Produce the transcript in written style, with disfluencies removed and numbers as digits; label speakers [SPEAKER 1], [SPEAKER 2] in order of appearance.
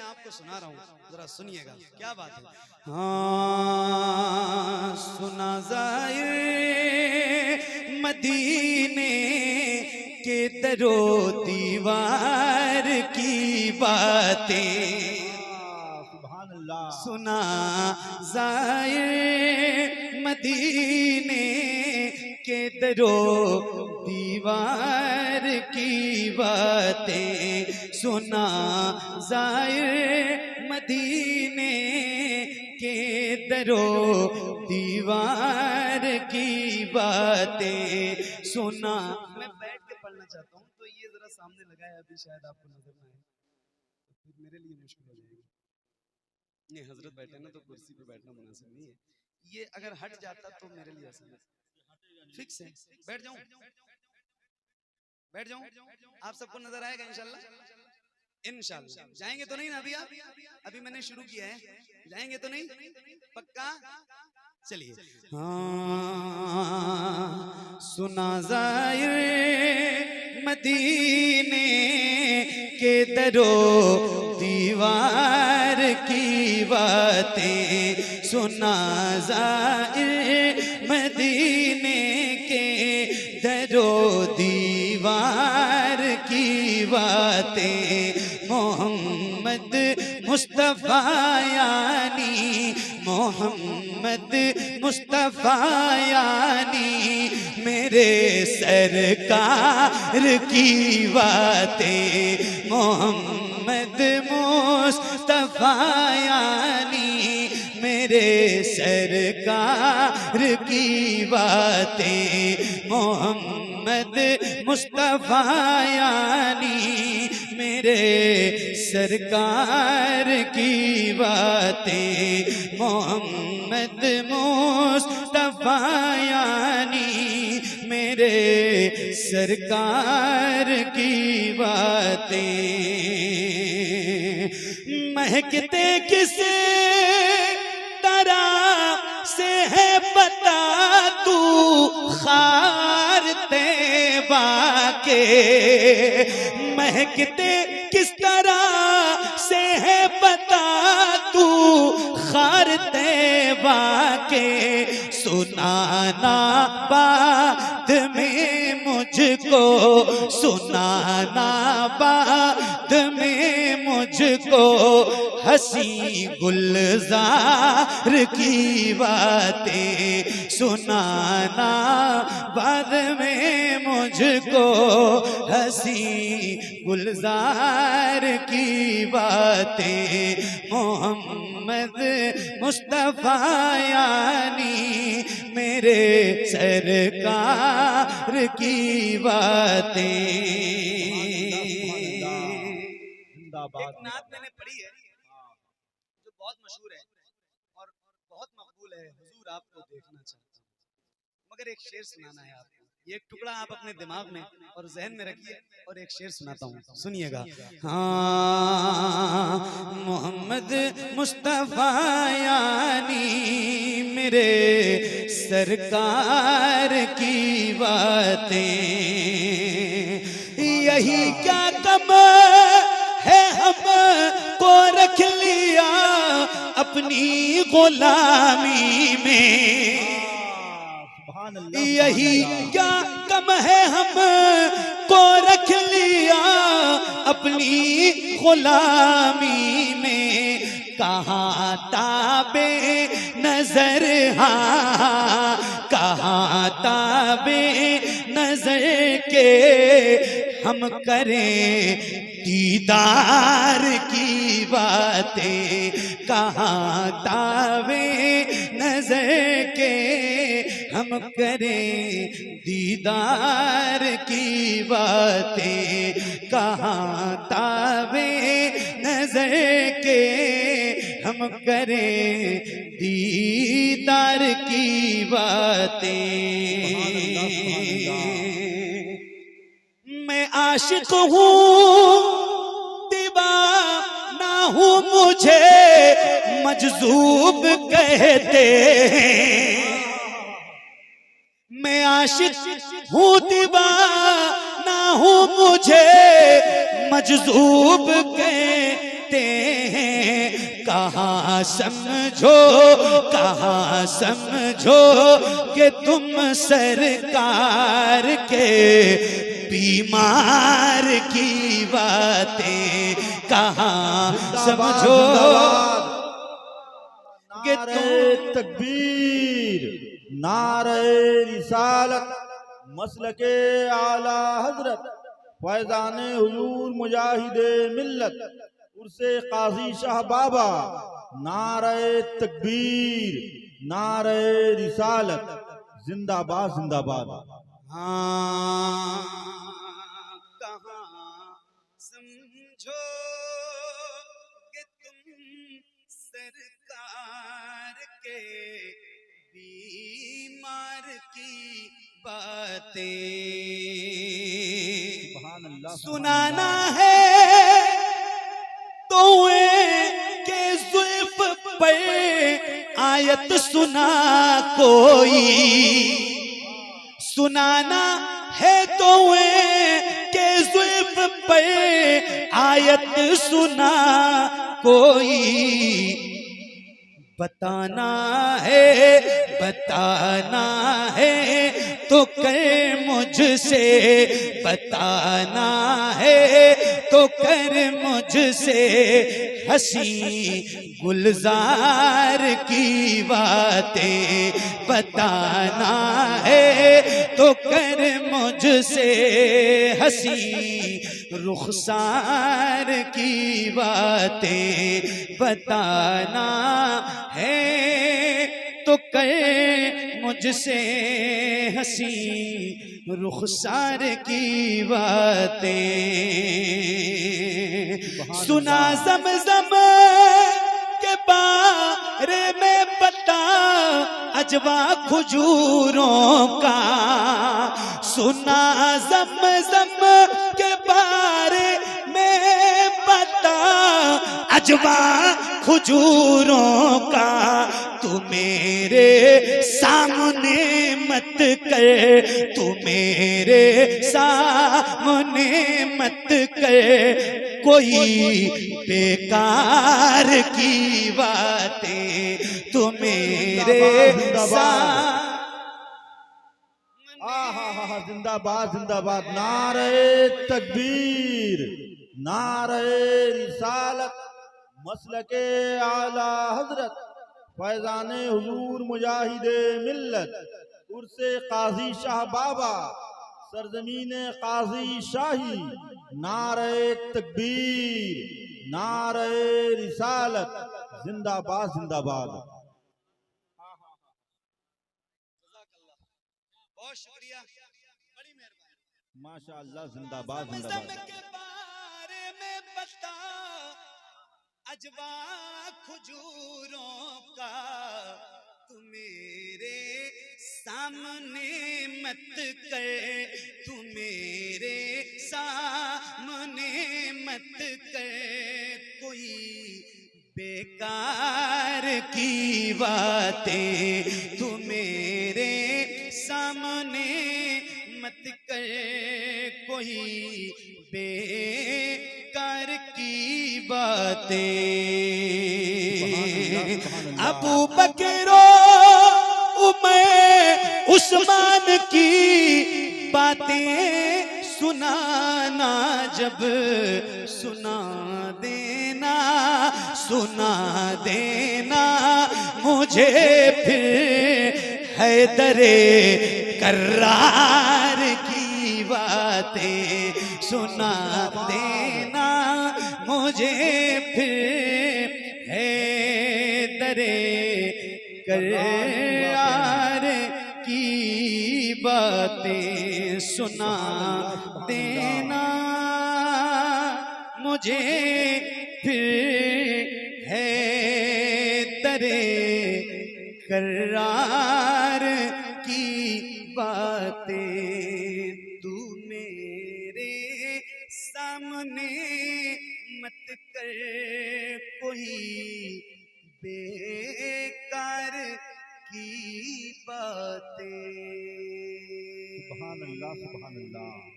[SPEAKER 1] آپ کو سنا رہا ہوں، ذرا سنیے گا، کیا بات ہے. ہاں سنا زائر مدینے کے در و دیوار کی باتیں، سنا زائر مدینے کے در و دیوار کی باتیں، سنا زائر مدینے کے در و دیوار کی باتیں، سنا. میں بیٹھ کے پڑھنا چاہتا ہوں تو یہ ذرا سامنے لگا ہے، ابھی شاید آپ کو نظر نہ آئے، تو میرے لیے مشکل ہو جائے گی. یہ حضرت بیٹھے نا تو کرسی پہ بیٹھنا مناسب نہیں ہے، یہ اگر ہٹ جاتا تو میرے لیے آسان ہے. فکس ہے، بیٹھ جاؤں آپ سب کو نظر آئے گا انشاءاللہ. انشاءاللہ جائیں گے تو نہیں نا ابھی؟ آپ ابھی میں نے شروع کیا ہے، جائیں گے تو نہیں پکا؟ چلیے. ہاں سنا زائر مدینے کے در و دیوار کی باتیں، سنا زائر مدینے کے در و دیوار کی باتیں، محمد مصطفیٰ یعنی محمد مصطفیٰ یعنی میرے سرکار کی باتیں، محمد مصطفیٰ یعنی میرے سرکار کی باتیں، محمد مصطفیٰ یعنی میرے سرکار کی باتیں، محمد مصطفیٰ یعنی میرے سرکار کی باتیں. مہکتے کسے طرح سے ہے پتا تو خار طیبہ کے، مہکتے کس طرح سے ہے پتا تو خار طیبہ کے، سنانا بعد میں مجھ کو، سنانا بعد میں مجھ کو ہنسی گلزار کی باتیں، سنانا بعد میں مجھ کو ہنسی گلزار کی باتیں، محمد مصطفیٰ یعنی میرے سرکار کی باتیں. ایک نعت میں نے پڑھی ہے جو بہت مشہور ہے اور بہت مقبول ہے، حضور آپ کو دیکھنا چاہتا ہوں، مگر ایک شعر سنانا ہے آپ کو. یہ ایک ٹکڑا آپ اپنے دماغ میں اور ذہن میں رکھیے اور ایک شعر سناتا ہوں، سنیے گا. ہاں محمد مصطفیٰ یعنی میرے سرکار کی باتیں، یہی کیا کم ہے ہم کو رکھ لیا اپنی غلامی میں، یہی کیا کم ہے ہم کو رکھ لیا اپنی غلامی میں، کہاں تابے نظر، ہاں کہاں تابے نظر کے ہم کریں دیدار کی باتیں، کہاں تابے نظر کے ہم کریں دیدار کی باتیں، کہاں تابے نظر کے ہم کریں دیدار کی باتیں. میں عاشق ہوں دیوانہ ہوں مجھے مجذوب کہتے ہیں، میں عاشق ہوں دیوانہ ہوں مجھے مجذوب کہتے ہیں،
[SPEAKER 2] کہاں سمجھو کہاں سمجھو کہ تم سرکار کے بیمار کی باتیں کہاں سمجھو کہ
[SPEAKER 3] نعرہ تکبیر، نعرہ رسالت، مسلک اعلی حضرت فیضان حضور مجاہد ملت عرس قاضی شاہ بابا، نعرہ تکبیر، نعرہ رسالت، زندہ باد زندہ باد۔
[SPEAKER 1] ہاں کہاں سمجھو کہ تم سرکار کے بیمار کی باتیں
[SPEAKER 3] سبحان اللہ،
[SPEAKER 1] سنانا ہے تو کہ زلف پر آیت سنا کوئی، سنانا ہے تو کہ زلف پر آیت سنا کوئی، بتانا ہے تو کر مجھ سے، بتانا ہے تو کر مجھ سے ہنسی گلزار کی باتیں، بتانا ہے تو کر مجھ سے ہنسی رخسار کی باتیں، بتانا ہے تو کر مجھ سے ہنسی رخسار کی باتیں، سنا زمزم کے بارے میں پتا اجوا کھجوروں کا، سنا زمزم کے بارے میں پتا اجوا کھجوروں کا، تو میرے سامنے مت کر، تو میرے سامنے مت کر کوئی بیکار کی باتیں، تو میرے سامنے
[SPEAKER 3] زندہ باد زندہ باد، نعرہ تکبیر، نعرہ رسالت، مسلک اعلی حضرت فیضان حضور مجاہد ملت عرس قاضی شاہ بابا، سرزمین قاضی شاہی، نعرہ تکبیر، نعرہ رسالت، زندہ باد زندہ باد۔
[SPEAKER 1] بہت شکریہ، بڑی مہربانی۔
[SPEAKER 3] ماشاءاللہ، زندہ باد زندہ
[SPEAKER 1] زمزم
[SPEAKER 3] باد۔
[SPEAKER 1] کے بارے میں بتا اجوا کھجوروں کا، تو میرے سامنے مت کر، تو میرے سامنے مت کر کوئی بیکار کی باتیں، تو میرے سامنے مت کر کوئی بیکار کی باتیں، ابو بکر عمر عثمان کی باتیں سنانا، جب سنا دینا مجھے پھر حیدر کرار کی باتیں، سنا دینا مجھے پھر حیدر کرار کی باتیں، سنا دینا مجھے پھر حیدر کرار کی باتیں، تو میرے سامنے مت کر کوئی بیکار کی باتیں۔
[SPEAKER 3] سبحان اللہ، سبحان اللہ۔